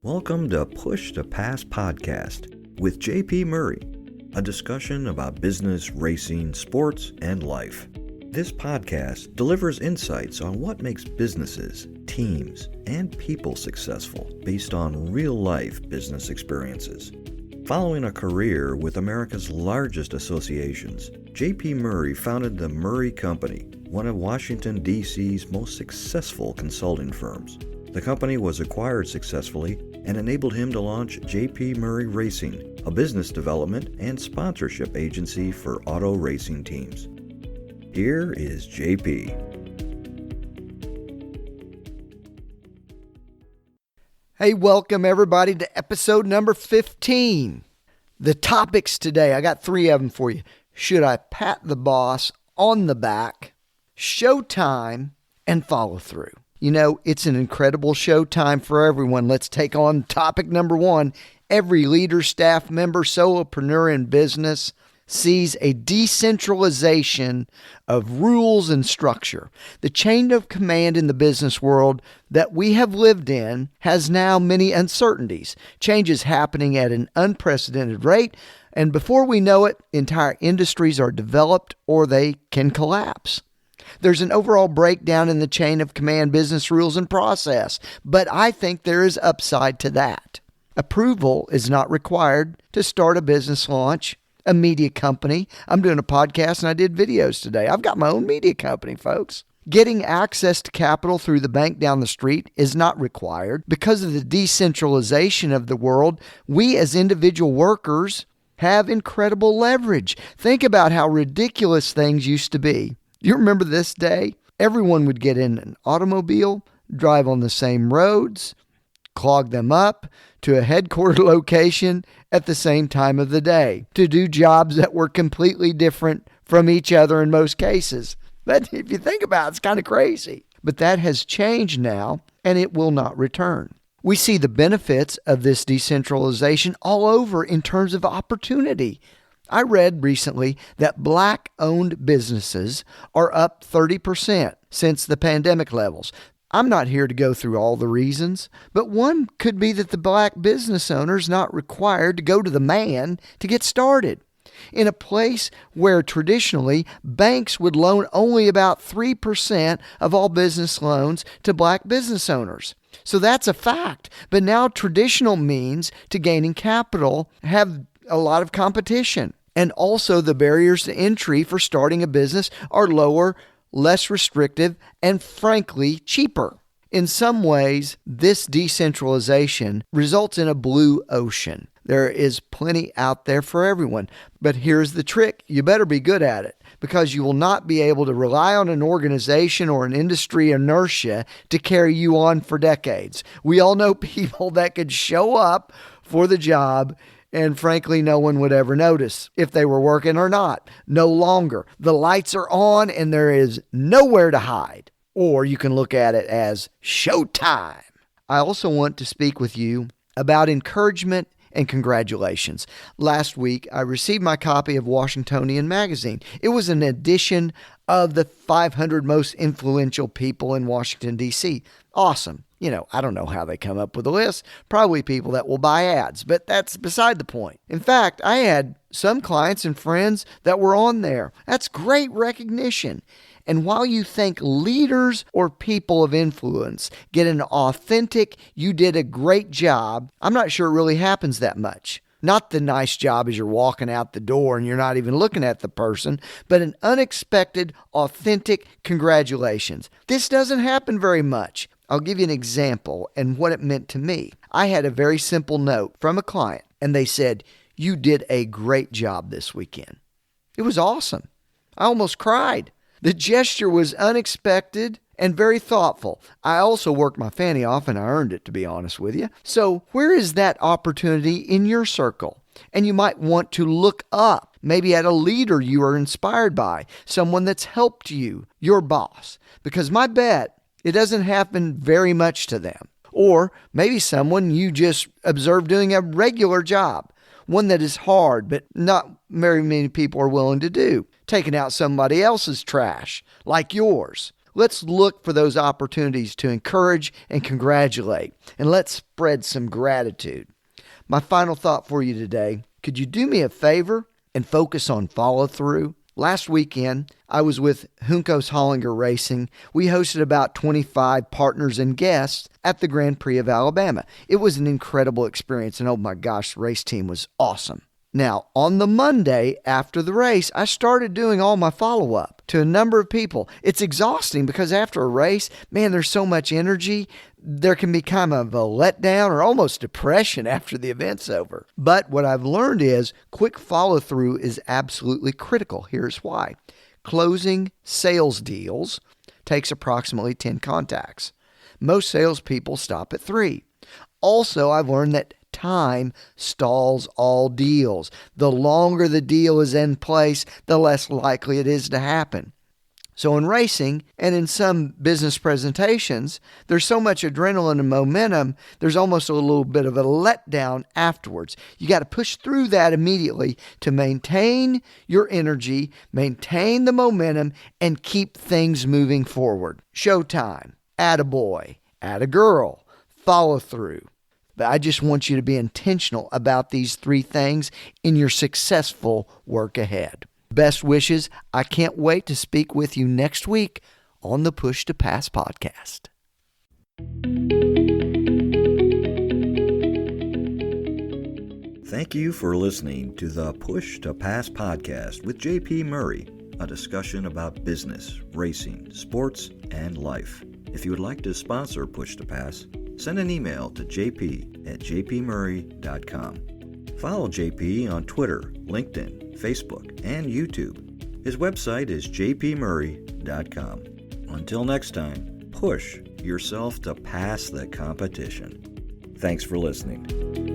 Welcome to Push to Pass podcast with JP Murray, a discussion about business, racing, sports, and life. This podcast delivers insights on what makes businesses, teams, and people successful based on real-life business experiences. Following a career with America's largest associations, JP Murray founded the Murray Company, one of Washington, D.C.'s most successful consulting firms. The company was acquired successfully and enabled him to launch JP Murray Racing, a business development and sponsorship agency for auto racing teams. Here is JP. Hey, welcome everybody to episode number 15. The topics today, I got 3 of them for you. Should I pat the boss on the back, Showtime, and follow through? You know, it's an incredible showtime for everyone. Let's take on topic number 1. Every leader, staff member, solopreneur in business sees a decentralization of rules and structure. The chain of command in the business world that we have lived in has now many uncertainties. Changes happening at an unprecedented rate, and before we know it, entire industries are developed or they can collapse. There's an overall breakdown in the chain of command business rules and process, but I think there is upside to that. Approval is not required to start a business launch, a media company. I'm doing a podcast and I did videos today. I've got my own media company, folks. Getting access to capital through the bank down the street is not required. Because of the decentralization of the world, we as individual workers have incredible leverage. Think about how ridiculous things used to be. You remember this day? Everyone would get in an automobile, drive on the same roads, clog them up to a headquarter location at the same time of the day to do jobs that were completely different from each other in most cases. But if you think about it, it's kind of crazy. But that has changed now, and it will not return. We see the benefits of this decentralization all over in terms of opportunity. I read recently that Black-owned businesses are up 30% since the pandemic levels. I'm not here to go through all the reasons, but one could be that the Black business owner is not required to go to the man to get started. In a place where traditionally banks would loan only about 3% of all business loans to Black business owners. So that's a fact. But now traditional means to gaining capital have a lot of competition. And also the barriers to entry for starting a business are lower, less restrictive, and frankly, cheaper. In some ways, this decentralization results in a blue ocean. There is plenty out there for everyone. But here's the trick. You better be good at it, because you will not be able to rely on an organization or an industry inertia to carry you on for decades. We all know people that could show up for the job and frankly, no one would ever notice if they were working or not. No longer. The lights are on and there is nowhere to hide. Or you can look at it as showtime. I also want to speak with you about encouragement and congratulations. Last week, I received my copy of Washingtonian magazine. It was an edition of the 500 most influential people in Washington, D.C. Awesome. You know, I don't know how they come up with a list. Probably people that will buy ads, but that's beside the point. In fact, I had some clients and friends that were on there. That's great recognition. And while you think leaders or people of influence get an authentic, you did a great job, I'm not sure it really happens that much. Not the nice job as you're walking out the door and you're not even looking at the person, but an unexpected, authentic congratulations. This doesn't happen very much. I'll give you an example and what it meant to me. I had a very simple note from a client, and they said, "You did a great job this weekend." It was awesome. I almost cried. The gesture was unexpected and very thoughtful. I also worked my fanny off, and I earned it, to be honest with you. So where is that opportunity in your circle? And you might want to look up, maybe at a leader you are inspired by, someone that's helped you, your boss. Because my bet, it doesn't happen very much to them. Or maybe someone you just observe doing a regular job, one that is hard, but not very many people are willing to do. taking out somebody else's trash, like yours. Let's look for those opportunities to encourage and congratulate, and let's spread some gratitude. My final thought for you today, could you do me a favor and focus on follow-through? Last weekend, I was with Juncos Hollinger Racing. We hosted about 25 partners and guests at the Grand Prix of Alabama. It was an incredible experience, and oh my gosh, the race team was awesome. Now, on the Monday after the race, I started doing all my follow-up to a number of people. It's exhausting because after a race, man, there's so much energy. There can be kind of a letdown or almost depression after the event's over. But what I've learned is quick follow-through is absolutely critical. Here's why. Closing sales deals takes approximately 10 contacts. Most salespeople stop at 3. Also, I've learned that time stalls all deals. The longer the deal is in place, the less likely it is to happen. So in racing and in some business presentations, there's so much adrenaline and momentum, there's almost a little bit of a letdown afterwards. You got to push through that immediately to maintain your energy, maintain the momentum, and keep things moving forward. Showtime, attaboy, attagirl, follow through. But I just want you to be intentional about these 3 things in your successful work ahead. Best wishes. I can't wait to speak with you next week on the Push to Pass podcast. Thank you for listening to the Push to Pass podcast with JP Murray, a discussion about business, racing, sports, and life. If you would like to sponsor Push to Pass, send an email to jp@jpmurray.com. Follow JP on Twitter, LinkedIn, Facebook, and YouTube. His website is jpmurray.com. Until next time, push yourself to pass the competition. Thanks for listening.